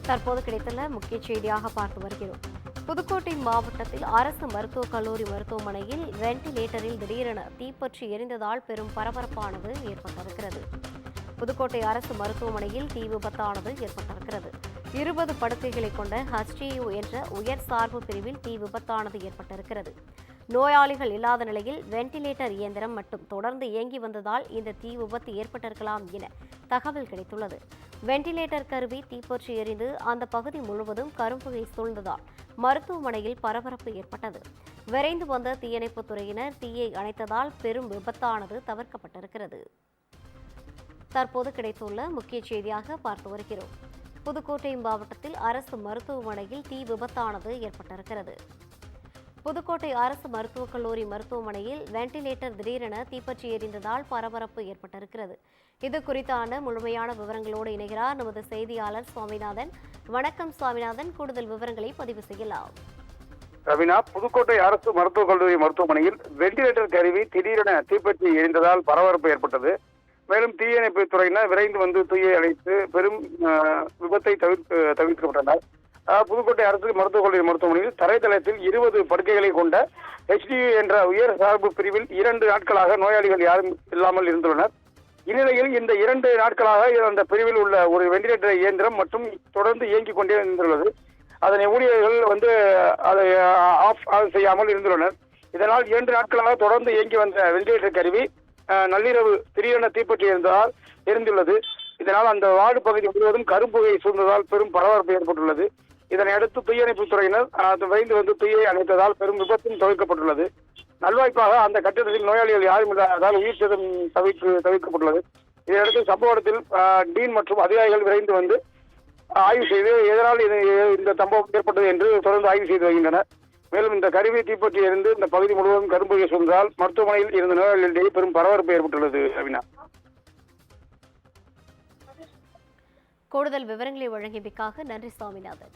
தற்போது கிடைத்துள்ள முக்கிய செய்தியாக பார்த்து வருகிறோம். புதுக்கோட்டை மாவட்டத்தில் அரசு மருத்துவக் கல்லூரி மருத்துவமனையில் வெண்டிலேட்டரில் திடீரென தீப்பற்றி எரிந்ததால் பெரும் பரபரப்பானது ஏற்பட்டிருக்கிறது. புதுக்கோட்டை அரசு மருத்துவமனையில் தீ விபத்தானது ஏற்பட்டிருக்கிறது. 20 படுக்கைகளை கொண்ட HTU என்ற உயர் சார்பு பிரிவில் தீ விபத்தானது ஏற்பட்டிருக்கிறது. நோயாளிகள் இல்லாத நிலையில் வெண்டிலேட்டர் இயந்திரம் மட்டும் தொடர்ந்து இயங்கி வந்ததால் இந்த தீ விபத்து ஏற்பட்டிருக்கலாம் என தகவல் கிடைத்துள்ளது. வெண்டிலேட்டர் கருவி தீப்பற்றி எரிந்து அந்த பகுதி முழுவதும் கரும்புகை சூழ்ந்ததால் மருத்துவமனையில் பரபரப்பு ஏற்பட்டது. விரைந்து வந்த தீயணைப்புத் துறையினர் தீயை அணைத்ததால் பெரும் விபத்தானது தவிர்க்கப்பட்டிருக்கிறது. தற்போது கிடைத்துள்ள முக்கிய செய்தியாக பார்த்து வருகிறோம். புதுக்கோட்டை மாவட்டத்தில் அரசு மருத்துவமனையில் தீ விபத்தானது ஏற்பட்டிருக்கிறது. புதுக்கோட்டை அரசு மருத்துவக் கல்லூரி மருத்துவமனையில் வெண்டிலேட்டர் திடீரென தீப்பற்றி எரிந்ததால் பரபரப்பு ஏற்பட்டிருக்கிறது. இது குறித்தான முழுமையான விவரங்களோடு இணைகிறார் நமது செய்தியாளர் சுவாமிநாதன். வணக்கம் சுவாமிநாதன், கூடுதல் விவரங்களை பதிவு செய்யலாம். ரவினா, புதுக்கோட்டை அரசு மருத்துவக் கல்லூரி மருத்துவமனையில் வெண்டிலேட்டர் கருவி திடீரென தீப்பற்றி எரிந்ததால் பரபரப்பு ஏற்பட்டது. மேலும் தீயணைப்பு துறையினர் விரைந்து வந்து தீயை அணைத்து பெரும் விபத்தை தவிர்க்கப்பட்டனர். புதுக்கோட்டை அரசு மருத்துவக் கல்லூரி மருத்துவமனையில் தரைத்தளத்தில் 20 படுக்கைகளை கொண்ட HTU என்ற உயர் சார்பு பிரிவில் 2 நாட்களாக நோயாளிகள் யாரும் இல்லாமல் இருந்துள்ளனர். இந்நிலையில் இந்த 2 நாட்களாக அந்த பிரிவில் உள்ள ஒரு வெண்டிலேட்டர் இயந்திரம் மற்றும் தொடர்ந்து இயங்கிக் கொண்டே இருந்துள்ளது. அதனை ஊழியர்கள் அதை ஆஃப் செய்யாமல் இருந்துள்ளனர். இதனால் 2 நாட்களாக தொடர்ந்து இயங்கி வந்த வெண்டிலேட்டர் கருவி நள்ளிரவு திடீரென தீப்பற்றி எரிந்துள்ளது. இதனால் அந்த வார்டு பகுதி முழுவதும் கரும்புகை சூழ்ந்ததால் பெரும் பரபரப்பு ஏற்பட்டுள்ளது. இதனை அடுத்து தீயணைப்பு துறையினர் விரைந்து வந்து தீயை அணைத்ததால் பெரும் விபத்தும் தவிர்க்கப்பட்டுள்ளது. நல்வாய்ப்பாக அந்த கட்டிடத்தில் நோயாளிகள் யாரும் இல்லாததால் உயிர் சேதம் தவிர்க்கப்பட்டுள்ளது. இதையடுத்து சம்பவ இடத்தில் டீன் மற்றும் அதிகாரிகள் விரைந்து வந்து ஆய்வு செய்து எதனால் இந்த சம்பவம் ஏற்பட்டது என்று தொடர்ந்து ஆய்வு செய்து வருகின்றனர். மேலும் இந்த கருவி தீப்பற்றி எரிந்து இந்த பகுதி முழுவதும் கரும்புகை சூழ்ந்ததால் மருத்துவமனையில் இருந்த நோயாளிகளிடையே பெரும் பரபரப்பு ஏற்பட்டுள்ளது. ரவினா, கூடுதல் விவரங்களை வழங்கியமைக்காக நன்றி சுவாமிநாதன்.